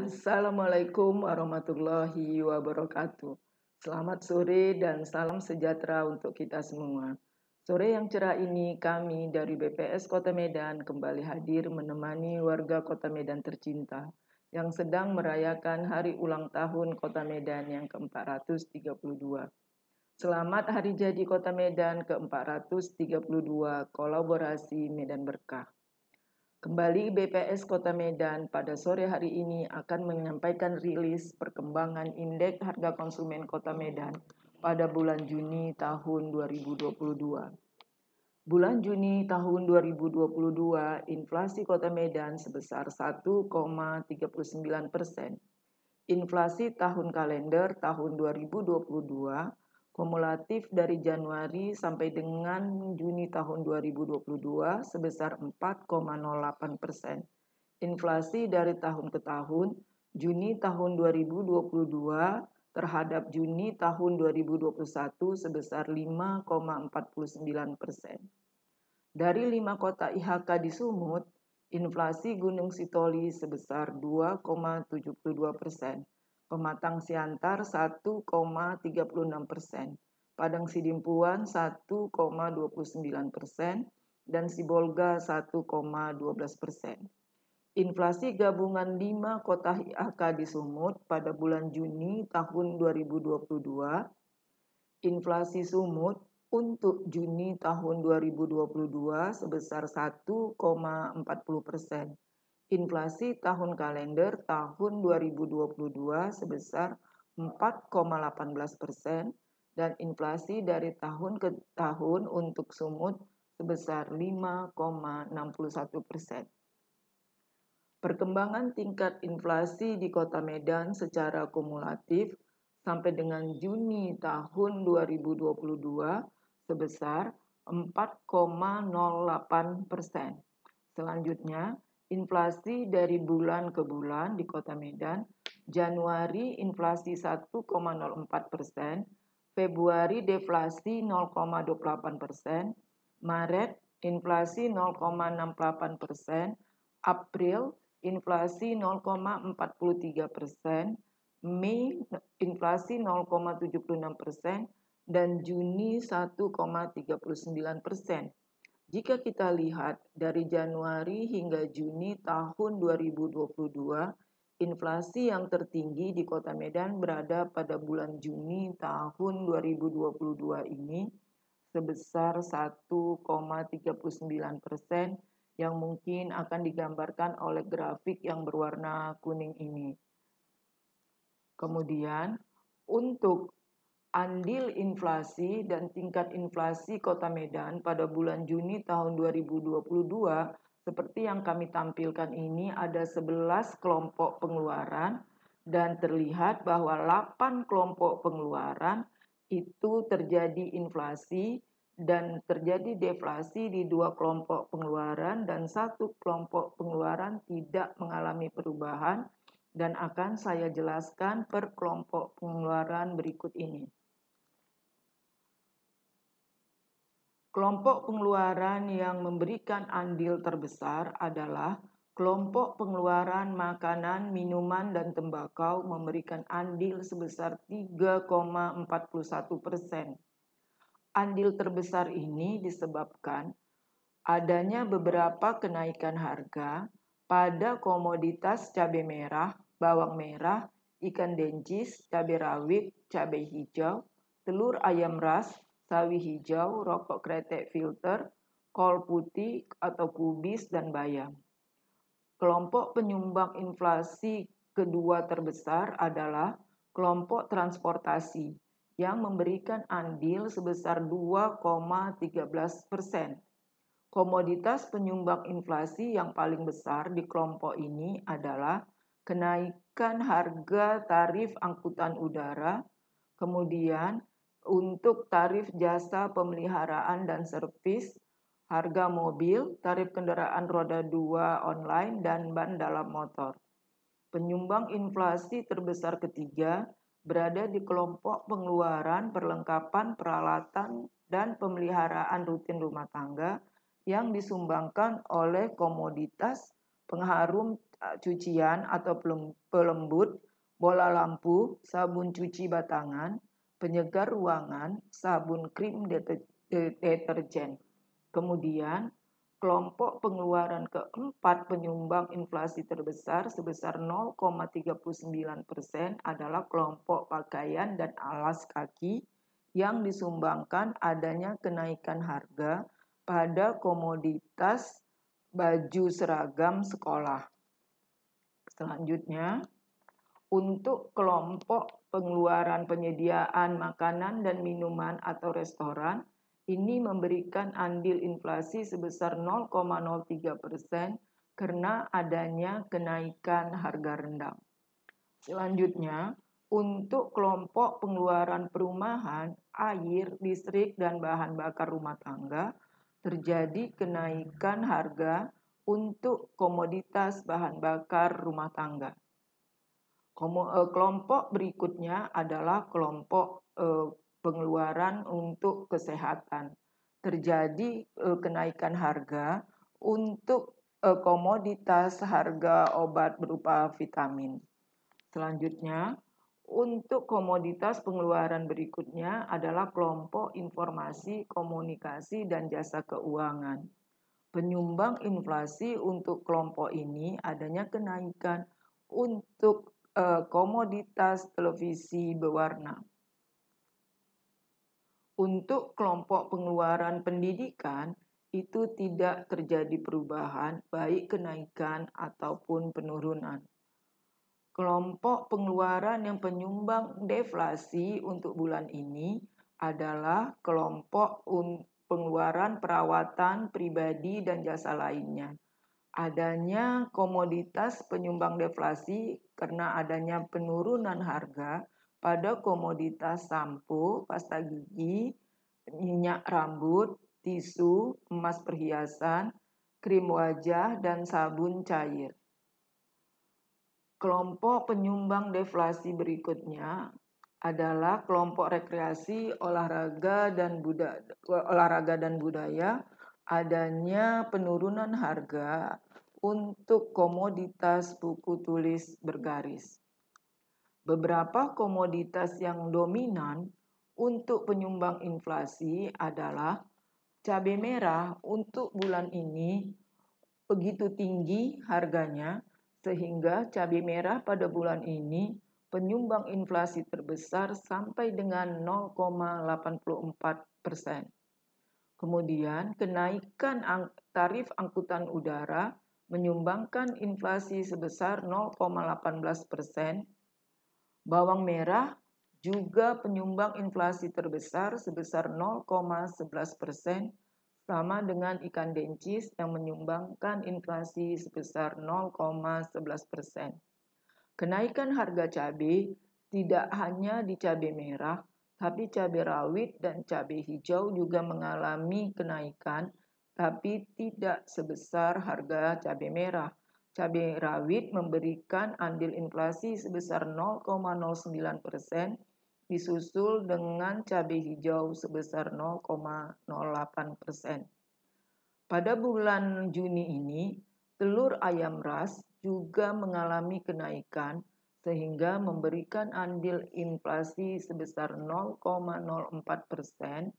Assalamualaikum warahmatullahi wabarakatuh. Selamat sore dan salam sejahtera untuk kita semua. Sore yang cerah ini kami dari BPS Kota Medan kembali hadir menemani warga Kota Medan tercinta yang sedang merayakan hari ulang tahun Kota Medan yang ke-432. Selamat Hari Jadi Kota Medan ke-432, kolaborasi Medan Berkah. Kembali BPS Kota Medan pada sore hari ini akan menyampaikan rilis perkembangan indeks harga konsumen Kota Medan pada bulan Juni tahun 2022. Bulan Juni tahun 2022, inflasi Kota Medan sebesar 1,39%. Inflasi tahun kalender tahun 2022 kumulatif dari Januari sampai dengan Juni tahun 2022 sebesar 4,08%. Inflasi dari tahun ke tahun, Juni tahun 2022 terhadap Juni tahun 2021 sebesar 5,49%. Dari 5 kota IHK di Sumut, inflasi Gunung Sitoli sebesar 2,72%. Pematang Siantar 1,36%, Padang Sidimpuan 1,29%, dan Sibolga 1,12%. Inflasi gabungan 5 kota IHK di Sumut pada bulan Juni tahun 2022, inflasi Sumut untuk Juni tahun 2022 sebesar 1,40%. Inflasi tahun kalender tahun 2022 sebesar 4,18% dan inflasi dari tahun ke tahun untuk Sumut sebesar 5,61%. Perkembangan tingkat inflasi di Kota Medan secara kumulatif sampai dengan Juni tahun 2022 sebesar 4,08%. Selanjutnya, inflasi dari bulan ke bulan di Kota Medan, Januari inflasi 1,04%, Februari deflasi 0,28%, Maret inflasi 0,68%, April inflasi 0,43%, Mei inflasi 0,76%, dan Juni 1,39%. Jika kita lihat dari Januari hingga Juni tahun 2022, inflasi yang tertinggi di Kota Medan berada pada bulan Juni tahun 2022 ini sebesar 1,39% yang mungkin akan digambarkan oleh grafik yang berwarna kuning ini. Kemudian, untuk andil inflasi dan tingkat inflasi Kota Medan pada bulan Juni tahun 2022 seperti yang kami tampilkan ini ada 11 kelompok pengeluaran dan terlihat bahwa 8 kelompok pengeluaran itu terjadi inflasi dan terjadi deflasi di 2 kelompok pengeluaran dan 1 kelompok pengeluaran tidak mengalami perubahan dan akan saya jelaskan per kelompok pengeluaran berikut ini. Kelompok pengeluaran yang memberikan andil terbesar adalah kelompok pengeluaran makanan, minuman, dan tembakau memberikan andil sebesar 3,41%. Andil terbesar ini disebabkan adanya beberapa kenaikan harga pada komoditas cabai merah, bawang merah, ikan dencis, cabai rawit, cabai hijau, telur ayam ras, sawi hijau, rokok kretek filter, kol putih atau kubis, dan bayam. Kelompok penyumbang inflasi kedua terbesar adalah kelompok transportasi yang memberikan andil sebesar 2,13%. Komoditas penyumbang inflasi yang paling besar di kelompok ini adalah kenaikan harga tarif angkutan udara, kemudian untuk tarif jasa pemeliharaan dan servis, harga mobil, tarif kendaraan roda 2 online, dan ban dalam motor. Penyumbang inflasi terbesar ketiga berada di kelompok pengeluaran perlengkapan peralatan dan pemeliharaan rutin rumah tangga yang disumbangkan oleh komoditas pengharum cucian atau pelembut, bola lampu, sabun cuci batangan, penyegar ruangan, sabun krim deterjen. Kemudian, kelompok pengeluaran keempat penyumbang inflasi terbesar sebesar 0,39% adalah kelompok pakaian dan alas kaki yang disumbangkan adanya kenaikan harga pada komoditas baju seragam sekolah. Selanjutnya, untuk kelompok pengeluaran penyediaan makanan dan minuman atau restoran, ini memberikan andil inflasi sebesar 0,03% karena adanya kenaikan harga rendang. Selanjutnya, untuk kelompok pengeluaran perumahan, air, listrik, dan bahan bakar rumah tangga, terjadi kenaikan harga untuk komoditas bahan bakar rumah tangga. Kelompok berikutnya adalah kelompok pengeluaran untuk kesehatan. Terjadi kenaikan harga untuk komoditas harga obat berupa vitamin. Selanjutnya, untuk komoditas pengeluaran berikutnya adalah kelompok informasi, komunikasi, dan jasa keuangan. Penyumbang inflasi untuk kelompok ini adanya kenaikan untuk komoditas televisi berwarna. Untuk kelompok pengeluaran pendidikan, itu tidak terjadi perubahan, baik kenaikan ataupun penurunan. Kelompok pengeluaran yang penyumbang deflasi untuk bulan ini adalah kelompok pengeluaran perawatan pribadi dan jasa lainnya. Adanya komoditas penyumbang deflasi karena adanya penurunan harga pada komoditas sampo, pasta gigi, minyak rambut, tisu, emas perhiasan, krim wajah, dan sabun cair. Kelompok penyumbang deflasi berikutnya adalah kelompok rekreasi, olahraga dan budaya, adanya penurunan harga untuk komoditas buku tulis bergaris. Beberapa komoditas yang dominan untuk penyumbang inflasi adalah cabai merah. Untuk bulan ini begitu tinggi harganya sehingga cabai merah pada bulan ini penyumbang inflasi terbesar sampai dengan 0,84%. Kemudian kenaikan tarif angkutan udara menyumbangkan inflasi sebesar 0,18%. Bawang merah juga penyumbang inflasi terbesar sebesar 0,11%, sama dengan ikan dencis yang menyumbangkan inflasi sebesar 0,11%. Kenaikan harga cabai tidak hanya di cabai merah, tapi cabai rawit dan cabai hijau juga mengalami kenaikan, tapi tidak sebesar harga cabai merah. Cabai rawit memberikan andil inflasi sebesar 0,09%, disusul dengan cabai hijau sebesar 0,08%. Pada bulan Juni ini, telur ayam ras juga mengalami kenaikan sehingga memberikan andil inflasi sebesar 0,04%.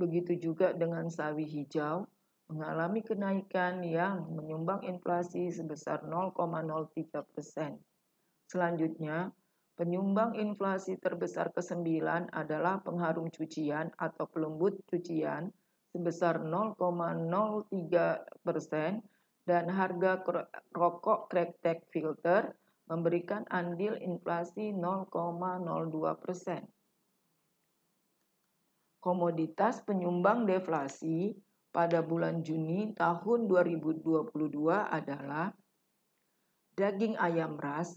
Begitu juga dengan sawi hijau mengalami kenaikan yang menyumbang inflasi sebesar 0,03%. Selanjutnya, penyumbang inflasi terbesar ke-9 adalah pengharum cucian atau pelembut cucian sebesar 0,03% dan harga rokok kretek filter memberikan andil inflasi 0,02%. Komoditas penyumbang deflasi pada bulan Juni tahun 2022 adalah daging ayam ras.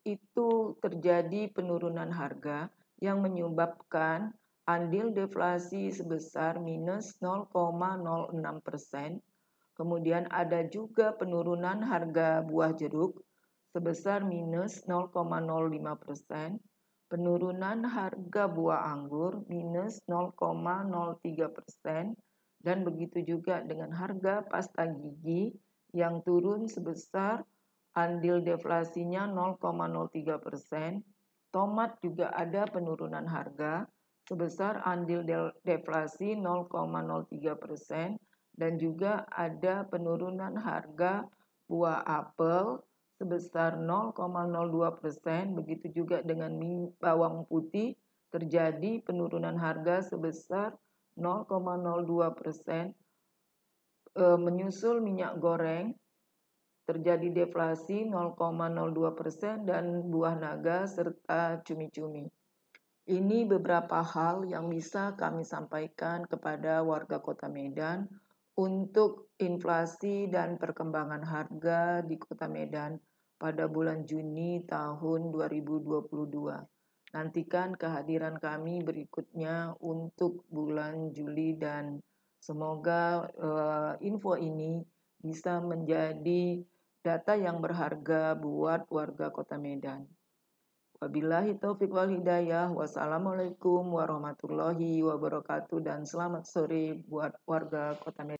Itu terjadi penurunan harga yang menyebabkan andil deflasi sebesar minus 0,06%. Kemudian ada juga penurunan harga buah jeruk sebesar minus 0,05%, penurunan harga buah anggur minus 0,03%, dan begitu juga dengan harga pasta gigi yang turun sebesar andil deflasinya 0,03%. Tomat juga ada penurunan harga sebesar andil deflasi 0,03% dan juga ada penurunan harga buah apel sebesar 0,02%. Begitu juga dengan bawang putih terjadi penurunan harga sebesar 0,02%. Menyusul minyak goreng terjadi deflasi 0,02% dan buah naga serta cumi-cumi. Ini beberapa hal yang bisa kami sampaikan kepada warga Kota Medan untuk inflasi dan perkembangan harga di Kota Medan pada bulan Juni tahun 2022. Nantikan kehadiran kami berikutnya untuk bulan Juli dan semoga info ini bisa menjadi data yang berharga buat warga Kota Medan. Wabillahi taufiq wal hidayah. Wassalamualaikum warahmatullahi wabarakatuh dan selamat sore buat warga Kota Medan.